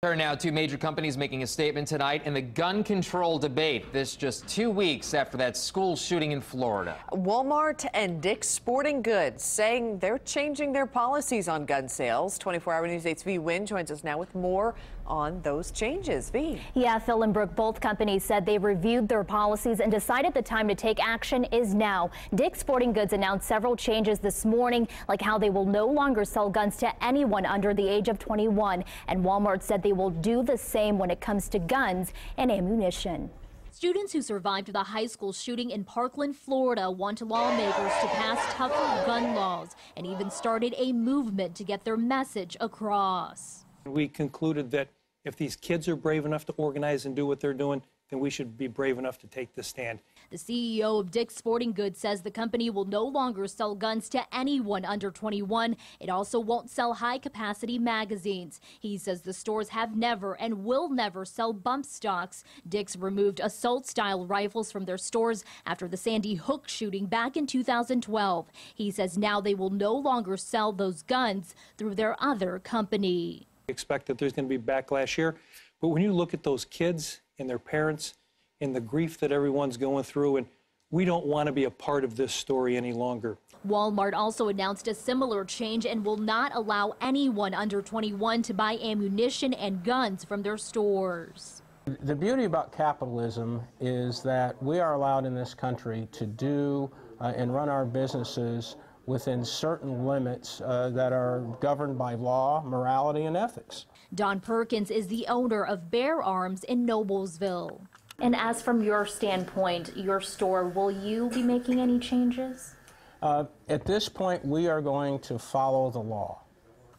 There are now two major companies making a statement tonight in the gun control debate. This just 2 weeks after that school shooting in Florida. Walmart and Dick's Sporting Goods saying they're changing their policies on gun sales. 24-hour News 8's Vi Nguyen joins us now with more on those changes. Vi. Yeah, Phil and Brooke, both companies said they reviewed their policies and decided the time to take action is now. Dick's Sporting Goods announced several changes this morning, like how they will no longer sell guns to anyone under the age of 21. And Walmart said they will do the same when it comes to guns and ammunition. Students who survived the high school shooting in Parkland, Florida want lawmakers to pass tougher gun laws and even started a movement to get their message across. We concluded that if these kids are brave enough to organize and do what they're doing, then we should be brave enough to take the stand. The CEO of Dick's Sporting Goods says the company will no longer sell guns to anyone under 21. It also won't sell high-capacity magazines. He says the stores have never and will never sell bump stocks. Dick's removed assault-style rifles from their stores after the Sandy Hook shooting back in 2012. He says now they will no longer sell those guns through their other company. We expect that there's going to be backlash here, but when you look at those kids and their parents and the grief that everyone's going through, and we don't want to be a part of this story any longer. Walmart also announced a similar change and will not allow anyone under 21 to buy ammunition and guns from their stores. The beauty about capitalism is that we are allowed in this country to do and run our businesses within certain limits that are governed by law, morality, and ethics. Don Perkins is the owner of Bear Arms in Noblesville. And as from your standpoint, your store, will you be making any changes? At this point, we are going to follow the law.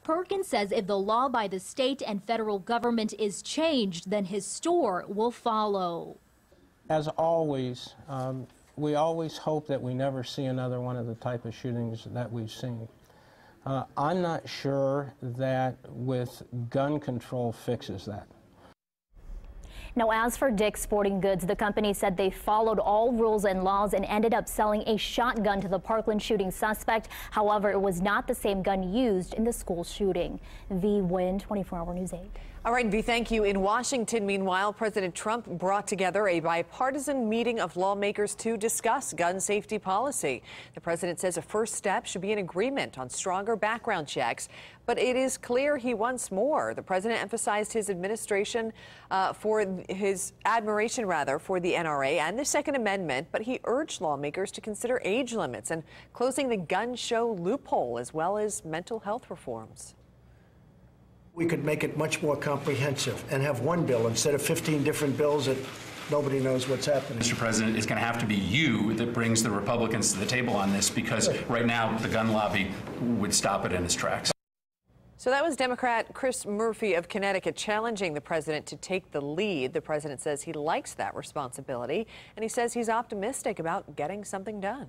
Perkins says if the law by the state and federal government is changed, then his store will follow. As always, we always hope that we never see another one of the type of shootings that we've seen. I'm not sure that with gun control fixes that. Now, as for Dick's Sporting Goods, the company said they followed all rules and laws and ended up selling a shotgun to the Parkland shooting suspect. However, it was not the same gun used in the school shooting. Vi Nguyen, 24-hour News 8. All right, Vi, thank you. In Washington, meanwhile, President Trump brought together a bipartisan meeting of lawmakers to discuss gun safety policy. The president says a first step should be an agreement on stronger background checks, but it is clear he wants more. The president emphasized his admiration for his admiration, for the NRA and the Second Amendment, but he urged lawmakers to consider age limits and closing the gun show loophole, as well as mental health reforms. We could make it much more comprehensive and have one bill instead of 15 different bills that nobody knows what's happening. Mr. President, it's going to have to be you that brings the Republicans to the table on this, because right now the gun lobby would stop it in its tracks. So that was Democrat Chris Murphy of Connecticut challenging the president to take the lead. The president says he likes that responsibility, and he says he's optimistic about getting something done.